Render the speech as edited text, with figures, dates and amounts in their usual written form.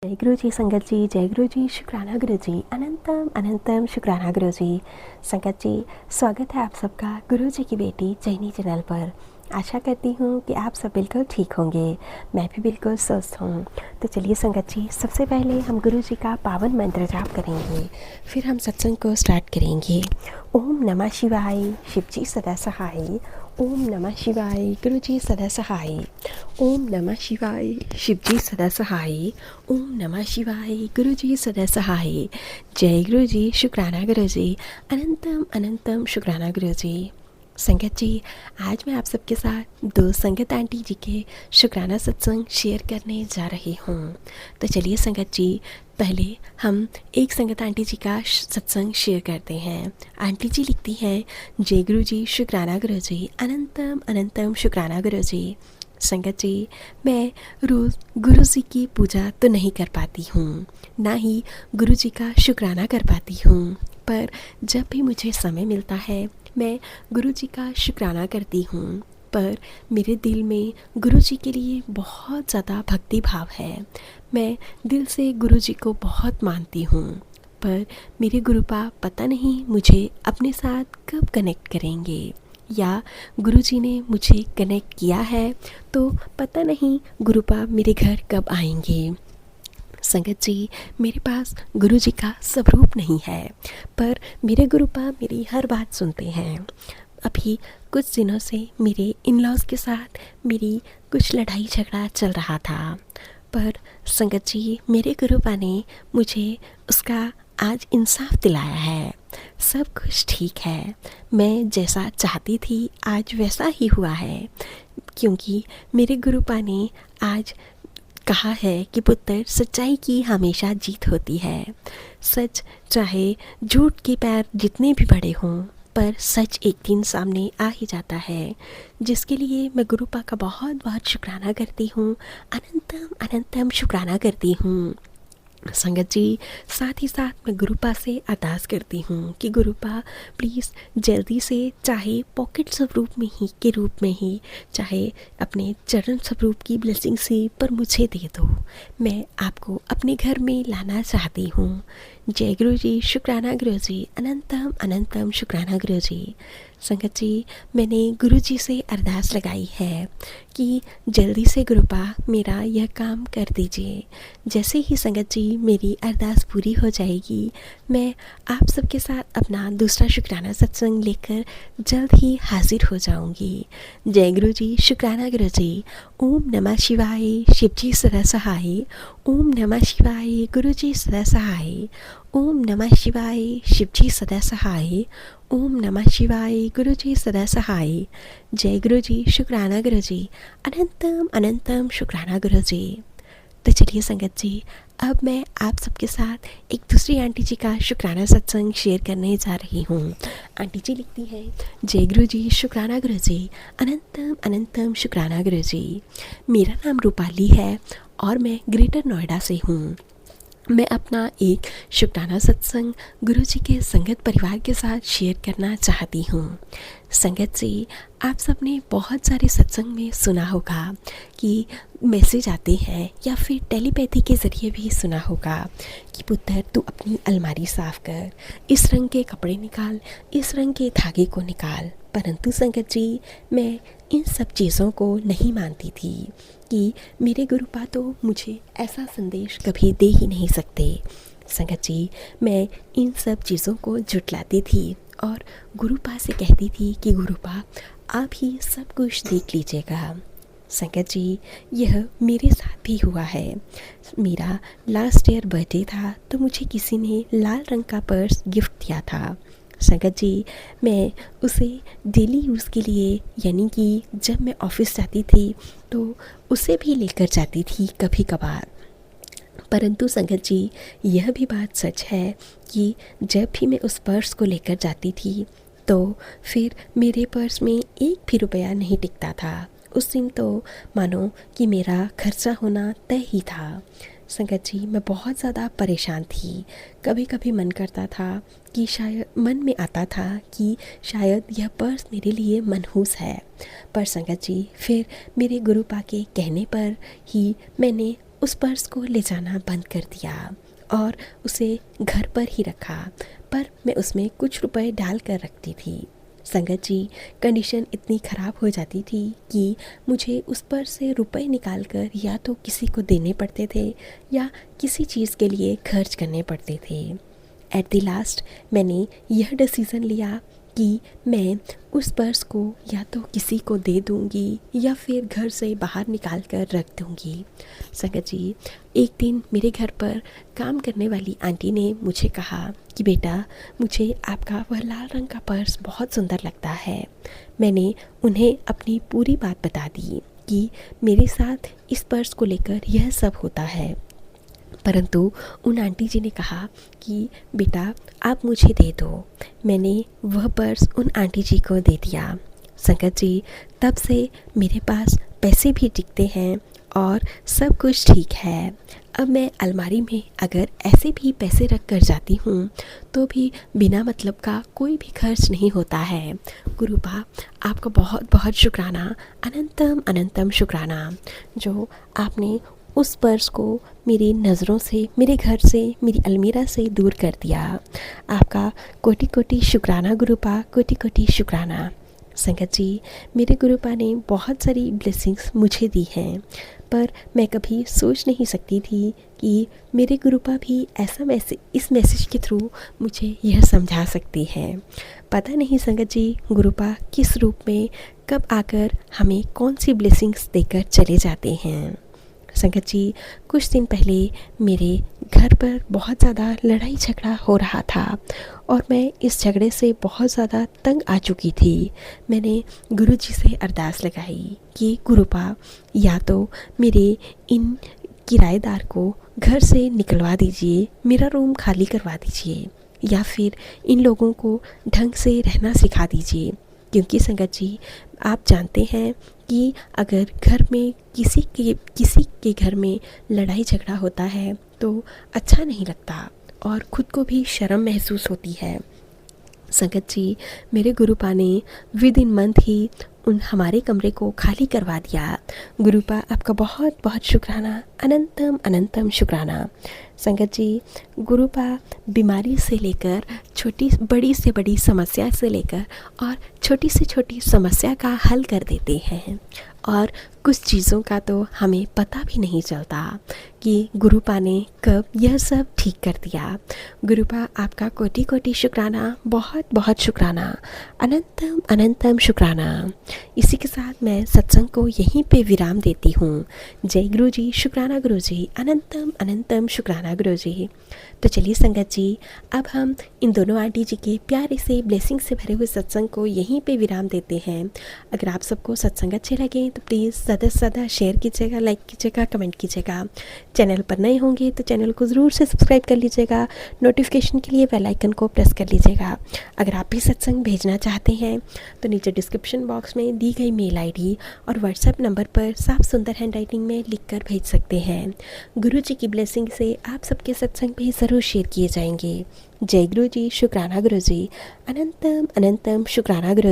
जय गुरु जी संगत जी, जय गुरु जी, शुक्राना गुरु जी, अनंतम अनंतम शुक्राना गुरु जी। संगत जी, स्वागत है आप सबका गुरु जी की बेटी जैनी चैनल पर। आशा करती हूँ कि आप सब बिल्कुल ठीक होंगे, मैं भी बिल्कुल स्वस्थ हूँ। तो चलिए संगत जी, सबसे पहले हम गुरु जी का पावन मंत्र जाप करेंगे, फिर हम सत्संग को स्टार्ट करेंगे। ओम नमः शिवाय, शिव जी सदा सहाय। ओम नमः शिवाय, गुरु जी सदा सहाय। ओम नमः शिवाय, शिव जी सदा सहाय। ओम नमः शिवाय, गुरु जी सदा सहाय। जय गुरु जी, शुक्राना गुरु जी, अनंतम अनंतम शुक्राना गुरु जी। संगत जी, आज मैं आप सबके साथ दो संगत आंटी जी के शुक्राना सत्संग शेयर करने जा रही हूँ। तो चलिए संगत जी, पहले हम एक संगत आंटी जी का सत्संग शेयर करते हैं। आंटी जी लिखती हैं, जय गुरु जी, शुक्राना गुरु जी, अनंतम अनंतम शुक्राना गुरु जी। संगत जी, मैं रोज़ गुरु जी की पूजा तो नहीं कर पाती हूँ, ना ही गुरु जी का शुक्राना कर पाती हूँ, पर जब भी मुझे समय मिलता है मैं गुरु जी का शुक्राना करती हूँ। पर मेरे दिल में गुरु जी के लिए बहुत ज़्यादा भक्ति भाव है। मैं दिल से गुरु जी को बहुत मानती हूँ, पर मेरे गुरुपा पता नहीं मुझे अपने साथ कब कनेक्ट करेंगे, या गुरु जी ने मुझे कनेक्ट किया है तो पता नहीं गुरुपा मेरे घर कब आएंगे। संगत जी, मेरे पास गुरु जी का स्वरूप नहीं है, पर मेरे गुरुपा मेरी हर बात सुनते हैं। अभी कुछ दिनों से मेरे इन लॉज के साथ मेरी कुछ लड़ाई झगड़ा चल रहा था, पर संगत जी, मेरे गुरुपा ने मुझे उसका आज इंसाफ दिलाया है। सब कुछ ठीक है, मैं जैसा चाहती थी आज वैसा ही हुआ है, क्योंकि मेरे गुरुपा ने आज कहा है कि पुत्र, सच्चाई की हमेशा जीत होती है। सच चाहे झूठ के पैर जितने भी बड़े हों, पर सच एक दिन सामने आ ही जाता है, जिसके लिए मैं गुरुपा का बहुत बहुत शुक्राना करती हूँ, अनंतम अनंतम शुक्राना करती हूँ। संगत जी, साथ ही साथ मैं गुरुपा से अरदास करती हूँ कि गुरुपा प्लीज़ जल्दी से, चाहे पॉकेट स्वरूप में ही के रूप में ही, चाहे अपने चरण स्वरूप की ब्लेसिंग से, पर मुझे दे दो। मैं आपको अपने घर में लाना चाहती हूँ। जय गुरु जी, शुक्राना गुरु जी, अनंतम अनंतम शुक्राना गुरु जी। संगत जी, मैंने गुरु जी से अरदास लगाई है कि जल्दी से गुरुपा मेरा यह काम कर दीजिए। जैसे ही संगत जी मेरी अरदास पूरी हो जाएगी, मैं आप सबके साथ अपना दूसरा शुक्राना सत्संग लेकर जल्द ही हाजिर हो जाऊंगी। जय गुरु जी, शुक्राना गुरु जी। ओम नमः शिवाय, शिव जी सदा सहाय। ओम नमः शिवाय, गुरु जी सदा सहाय। ओम नमः शिवाय, शिव जी सदा सहाय। ओम नमः शिवाय, गुरु जी सदा सहाय। जय गुरु जी, शुक्राना गुरु जी, अनंतम अनंतम शुक्राना गुरु जी। तो चलिए संगत जी, अब मैं आप सबके साथ एक दूसरी आंटी जी का शुक्राना सत्संग शेयर करने जा रही हूँ। आंटी जी लिखती हैं, जय गुरु जी, शुक्राना गुरु जी, अनंतम अनंतम शुक्राना गुरु जी। मेरा नाम रूपाली है और मैं ग्रेटर नोएडा से हूँ। मैं अपना एक शुक्राना सत्संग गुरु जी के संगत परिवार के साथ शेयर करना चाहती हूँ। संगत जी, आप सबने बहुत सारे सत्संग में सुना होगा कि मैसेज आते हैं, या फिर टेलीपैथी के ज़रिए भी सुना होगा कि पुत्र, तू अपनी अलमारी साफ़ कर, इस रंग के कपड़े निकाल, इस रंग के धागे को निकाल। परंतु संगत जी, मैं इन सब चीज़ों को नहीं मानती थी कि मेरे गुरुपा तो मुझे ऐसा संदेश कभी दे ही नहीं सकते। संगत जी, मैं इन सब चीज़ों को झुटलाती थी और गुरुपा से कहती थी कि गुरुपा, आप ही सब कुछ देख लीजिएगा। संगत जी, यह मेरे साथ भी हुआ है। मेरा लास्ट ईयर बर्थडे था तो मुझे किसी ने लाल रंग का पर्स गिफ्ट दिया था। संगत जी, मैं उसे डेली यूज़ के लिए, यानी कि जब मैं ऑफिस जाती थी तो उसे भी लेकर जाती थी कभी कभार। परंतु संगत जी, यह भी बात सच है कि जब भी मैं उस पर्स को लेकर जाती थी तो फिर मेरे पर्स में एक भी रुपया नहीं टिकता था। उस दिन तो मानो कि मेरा खर्चा होना तय ही था। संगत जी, मैं बहुत ज़्यादा परेशान थी। कभी कभी मन करता था कि शायद, मन में आता था कि शायद यह पर्स मेरे लिए मनहूस है। पर संगत जी, फिर मेरे गुरुपा के कहने पर ही मैंने उस पर्स को ले जाना बंद कर दिया और उसे घर पर ही रखा, पर मैं उसमें कुछ रुपए डाल कर रखती थी। संगत जी, कंडीशन इतनी ख़राब हो जाती थी कि मुझे उस पर्स से रुपए निकाल कर या तो किसी को देने पड़ते थे या किसी चीज़ के लिए खर्च करने पड़ते थे। एट द लास्ट मैंने यह डिसीज़न लिया कि मैं उस पर्स को या तो किसी को दे दूंगी या फिर घर से बाहर निकाल कर रख दूंगी। संगत जी, एक दिन मेरे घर पर काम करने वाली आंटी ने मुझे कहा कि बेटा, मुझे आपका वह लाल रंग का पर्स बहुत सुंदर लगता है। मैंने उन्हें अपनी पूरी बात बता दी कि मेरे साथ इस पर्स को लेकर यह सब होता है, परंतु उन आंटी जी ने कहा कि बेटा, आप मुझे दे दो। मैंने वह पर्स उन आंटी जी को दे दिया। संगत जी, तब से मेरे पास पैसे भी टिकते हैं और सब कुछ ठीक है। अब मैं अलमारी में अगर ऐसे भी पैसे रख कर जाती हूँ तो भी बिना मतलब का कोई भी खर्च नहीं होता है। गुरुपा, आपका बहुत बहुत शुक्राना, अनंतम अनंतम शुक्राना, जो आपने उस पर्स को मेरी नज़रों से, मेरे घर से, मेरी अलमीरा से दूर कर दिया। आपका कोटि कोटि शुक्राना गुरुपा, कोटि कोटि शुक्राना। संगत जी, मेरे गुरुपा ने बहुत सारी ब्लेसिंग्स मुझे दी हैं, पर मैं कभी सोच नहीं सकती थी कि मेरे गुरुपा भी ऐसा इस मैसेज के थ्रू मुझे यह समझा सकती हैं। पता नहीं संगत जी, गुरुपा किस रूप में कब आकर हमें कौन सी ब्लेसिंग्स देकर चले जाते हैं। संगत जी, कुछ दिन पहले मेरे घर पर बहुत ज़्यादा लड़ाई झगड़ा हो रहा था और मैं इस झगड़े से बहुत ज़्यादा तंग आ चुकी थी। मैंने गुरुजी से अरदास लगाई कि गुरुपा, या तो मेरे इन किराएदार को घर से निकलवा दीजिए, मेरा रूम खाली करवा दीजिए, या फिर इन लोगों को ढंग से रहना सिखा दीजिए। क्योंकि संगत जी, आप जानते हैं कि अगर घर में किसी के घर में लड़ाई झगड़ा होता है तो अच्छा नहीं लगता और ख़ुद को भी शर्म महसूस होती है। संगत जी, मेरे गुरुपा ने विद इन मंथ ही हमारे कमरे को खाली करवा दिया। गुरुपा, आपका बहुत बहुत शुक्राना, अनंतम अनंतम शुक्राना। संगत जी, गुरुपा बीमारी से लेकर बड़ी से बड़ी समस्या से लेकर और छोटी से छोटी समस्या का हल कर देते हैं, और कुछ चीज़ों का तो हमें पता भी नहीं चलता कि गुरुपा ने कब यह सब ठीक कर दिया। गुरुपा, आपका कोटि कोटि शुक्राना, बहुत बहुत शुक्राना, अनंतम अनंतम शुक्राना। इसी के साथ मैं सत्संग को यहीं पे विराम देती हूँ। जय गुरु जी, शुक्राना गुरु जी, अनंतम अनंतम शुक्राना गुरु जी। तो चलिए संगत जी, अब हम इन दोनों आंटी जी के प्यारे से ब्लेसिंग से भरे हुए सत्संग को यहीं पे विराम देते हैं। अगर आप सबको सत्संग अच्छे लगे तो प्लीज़ ज़्यादा से ज़्यादा शेयर कीजिएगा, लाइक कीजिएगा, कमेंट कीजिएगा। चैनल पर नए होंगे तो चैनल को ज़रूर से सब्सक्राइब कर लीजिएगा। नोटिफिकेशन के लिए बेल आइकन को प्रेस कर लीजिएगा। अगर आप भी सत्संग भेजना चाहते हैं तो नीचे डिस्क्रिप्शन बॉक्स में दी गई मेल आईडी और व्हाट्सएप नंबर पर साफ सुंदर हैंडराइटिंग में लिखकर भेज सकते हैं। गुरु जी की ब्लेसिंग से आप सबके सत्संग भी ज़रूर शेयर किए जाएंगे। जय गुरु जी, शुक्राना गुरु जी, अनंतम अनंतम शुक्राना गुरु।